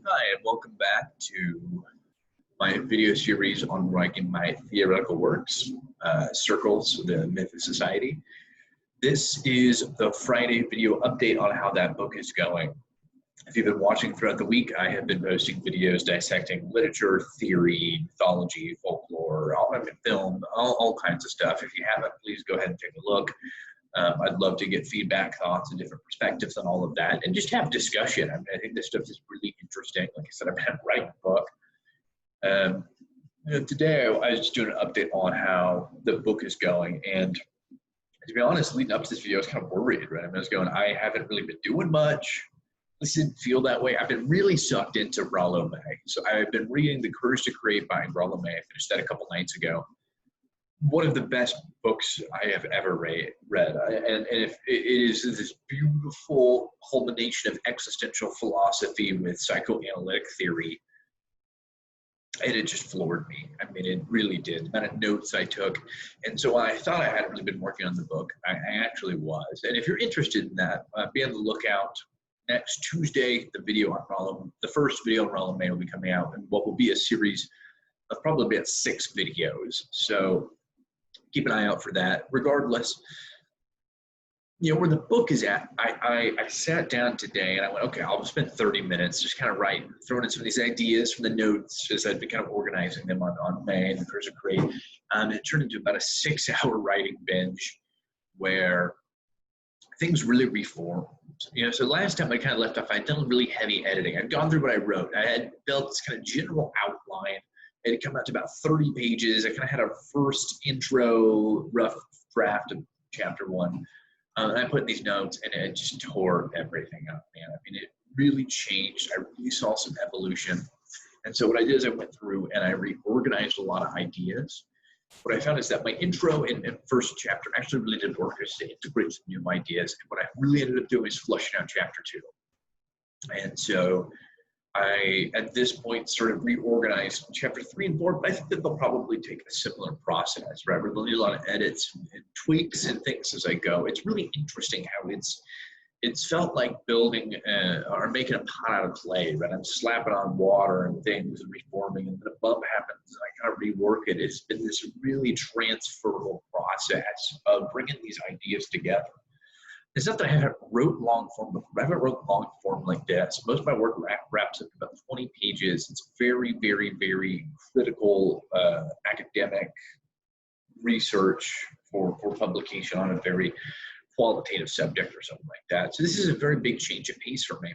Hi, and welcome back to my video series on writing my theoretical works, Circles, the Myth of Society. This is the Friday video update on how that book is going. If you've been watching throughout the week, I have been posting videos dissecting literature, theory, mythology, folklore, film, all kinds of stuff. If you haven't, please go ahead and take a look. I'd love to get feedback, thoughts, and different perspectives on all of that, and just have discussion. I think this stuff is really interesting. Like I said, I've been writing a book. Today, I was just doing an update on how the book is going, and to be honest, leading up to this video, I was kind of worried, right? I was going, I haven't really been doing much. This didn't feel that way. I've been really sucked into Rollo May. So I've been reading The Courage to Create by Rollo May. I finished that a couple nights ago. One of the best books I have ever read. And if it is this beautiful culmination of existential philosophy with psychoanalytic theory. And it just floored me. I mean, it really did. The amount of notes I took. And so I thought I hadn't really been working on the book. I actually was. And if you're interested in that, be on the lookout. Next Tuesday, the first video on Rollo May will be coming out, and what will be a series of probably about 6 videos. So keep an eye out for that. Regardless, where the book is at, I sat down today and I went, okay, I'll spend 30 minutes just kind of writing, throwing in some of these ideas from the notes as I've been kind of organizing them on May and the Courage to Create. It turned into about a 6-hour writing binge where things really reformed. So last time I kind of left off, I'd done really heavy editing. I'd gone through what I wrote. I had built this kind of general outline. It had come out to about 30 pages. I kind of had a first intro, rough draft of chapter 1. And I put these notes, and it just tore everything up, man. I mean, it really changed. I really saw some evolution. And so what I did is I went through and I reorganized a lot of ideas. What I found is that my intro and first chapter actually really did work to integrate some new ideas. And what I really ended up doing is flushing out chapter 2. And so I, at this point, sort of reorganized chapter 3 and 4, but I think that they'll probably take a similar process, right? Where they'll need a lot of edits and tweaks and things as I go. It's really interesting how it's felt like building or making a pot out of clay, right? I'm slapping on water and things and reforming, and then a bump happens and I kind of rework it. It's been this really transferable process of bringing these ideas together. It's not that I haven't wrote long form before. I haven't wrote long form like this. Most of my work wraps up about 20 pages. It's very, very, very critical academic research for publication on a very qualitative subject or something like that. So this is a very big change of pace for me.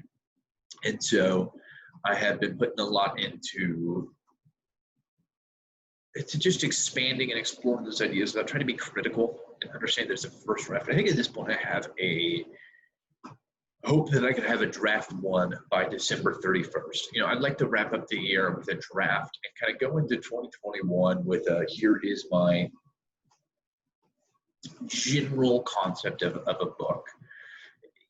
And so I have been putting a lot into just expanding and exploring those ideas without trying to be critical and understand there's a first draft. I think at this point I have a hope that I can have a draft 1 by December 31st. I'd like to wrap up the year with a draft and kind of go into 2021 with here is my general concept of a book.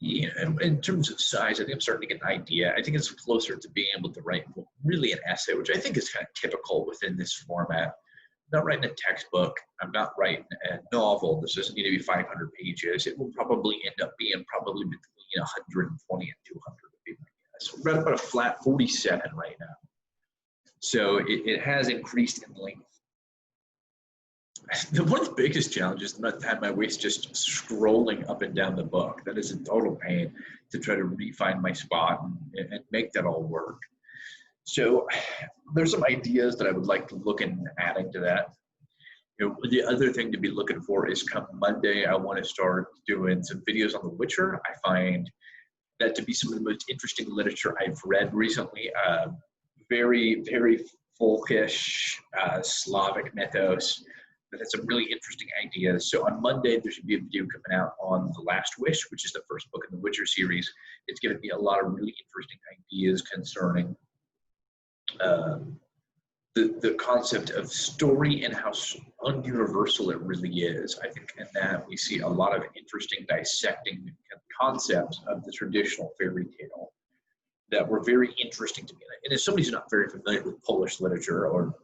In terms of size, I think I'm starting to get an idea. I think it's closer to being able to write really an essay, which I think is kind of typical within this format. I'm not writing a textbook. I'm not writing a novel. This doesn't need to be 500 pages. It will probably end up being probably between 120 and 200 would be my guess. We're at about a flat 47 right now. So it has increased in length. One of the biggest challenges is not to have my waist just scrolling up and down the book. That is a total pain to try to refine my spot and make that all work. So there's some ideas that I would like to look at adding to that. The other thing to be looking for is come Monday, I want to start doing some videos on The Witcher. I find that to be some of the most interesting literature I've read recently. Very, very folkish Slavic mythos. That had some really interesting ideas. So on Monday, there should be a video coming out on The Last Wish, which is the first book in the Witcher series. It's going to be a lot of really interesting ideas concerning the concept of story and how ununiversal it really is. I think in that we see a lot of interesting dissecting concepts of the traditional fairy tale that were very interesting to me. And as somebody who's not very familiar with Polish literature or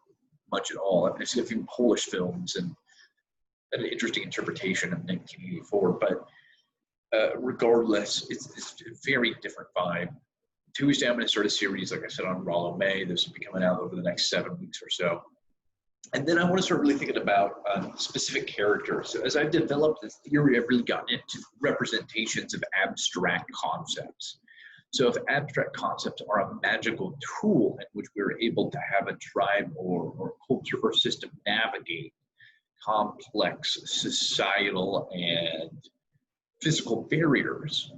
much at all, I've seen a few Polish films and an interesting interpretation of 1984, but regardless, it's a very different vibe. Tuesday, I'm going to start a series, like I said, on Rollo May. This will be coming out over the next 7 weeks or so. And then I want to start really thinking about specific characters. So as I've developed this theory, I've really gotten into representations of abstract concepts. So if abstract concepts are a magical tool in which we're able to have a tribe or culture or system navigate complex societal and physical barriers,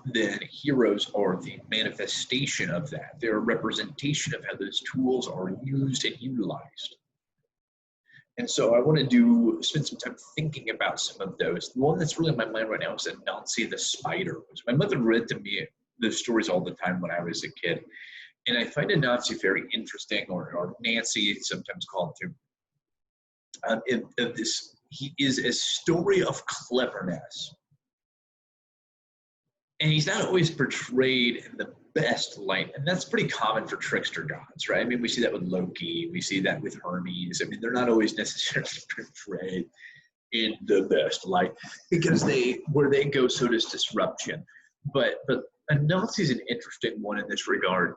then heroes are the manifestation of that. They're a representation of how those tools are used and utilized. And so I want to spend some time thinking about some of those. The one that's really in my mind right now is Anansi the Spider. My mother read to me those stories all the time when I was a kid. And I find Anansi very interesting, or Nancy, it's sometimes called too. He is a story of cleverness. And he's not always portrayed in the best light. And that's pretty common for trickster gods, right? I mean, we see that with Loki. We see that with Hermes. I mean, they're not always necessarily portrayed in the best light because where they go, so does disruption. But Anansi's an interesting one in this regard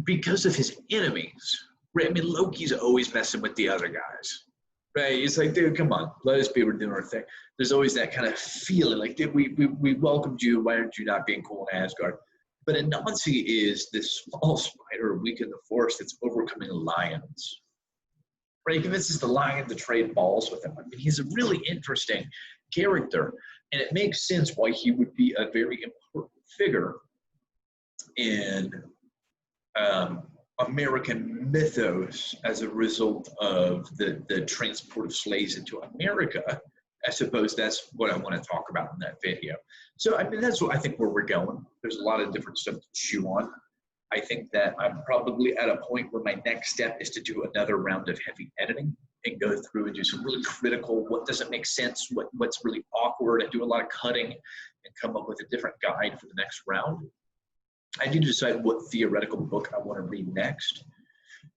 because of his enemies, right? I mean, Loki's always messing with the other guys. Right, it's like, dude, come on, let us be able to do our thing. There's always that kind of feeling, like, dude, we welcomed you. Why aren't you not being cool in Asgard? But Anansi is this small spider, weak in the force, that's overcoming lions. Right, he convinces the lion to trade balls with him. I mean, he's a really interesting character, and it makes sense why he would be a very important figure in American mythos as a result of the transport of slaves into America. I suppose that's what I want to talk about in that video. So I mean, that's what I think where we're going. There's a lot of different stuff to chew on. I think that I'm probably at a point where my next step is to do another round of heavy editing and go through and do some really critical, what doesn't make sense, what's really awkward, and do a lot of cutting and come up with a different guide for the next round. I need to decide what theoretical book I want to read next.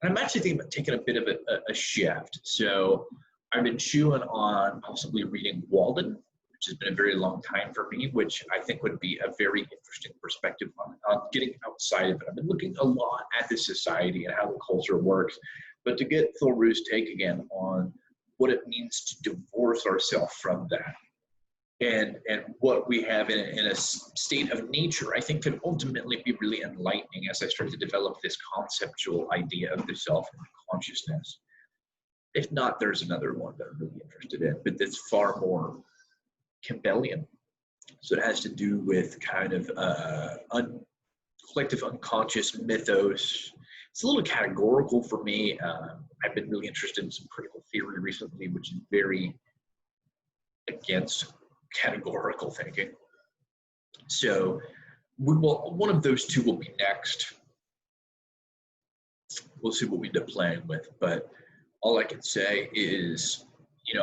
And I'm actually thinking about taking a bit of a shift. So I've been chewing on possibly reading Walden, which has been a very long time for me, which I think would be a very interesting perspective on getting outside of it. I've been looking a lot at the society and how the culture works, but to get Thor's take again on what it means to divorce ourselves from that. And what we have in a state of nature, I think, could ultimately be really enlightening as I start to develop this conceptual idea of the self and consciousness. If not, there's another one that I'm really interested in, but that's far more Campbellian. So it has to do with kind of collective unconscious mythos. It's a little categorical for me. I've been really interested in some critical theory recently, which is very against categorical thinking. So one of those two will be next. We'll see what we end up playing with, but all I can say is,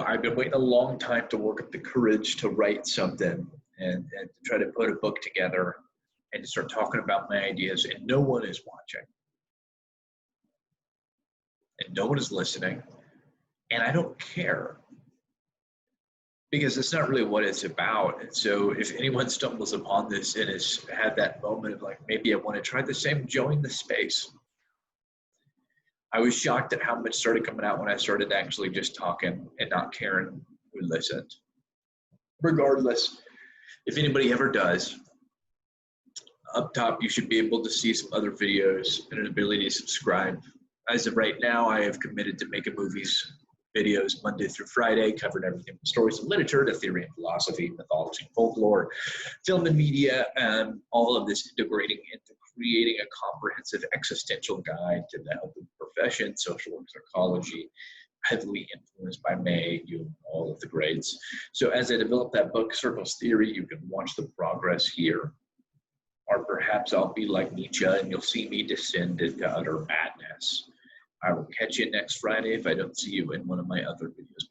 I've been waiting a long time to work up the courage to write something and to try to put a book together and to start talking about my ideas, and no one is watching. And no one is listening, and I don't care. Because it's not really what it's about. And so if anyone stumbles upon this and has had that moment of like, maybe I want to try the same, join the space. I was shocked at how much started coming out when I started actually just talking and not caring who listened. Regardless, if anybody ever does, up top, you should be able to see some other videos and an ability to subscribe. As of right now, I have committed to making movies videos Monday through Friday, covering everything from stories and literature to theory and philosophy, mythology and folklore, film and media, all of this integrating into creating a comprehensive existential guide to the health of the profession, social work, psychology, heavily influenced by May, all of the greats. So as I develop that book, Circles Theory, you can watch the progress here. Or perhaps I'll be like Nietzsche and you'll see me descend into utter madness. I will catch you next Friday if I don't see you in one of my other videos.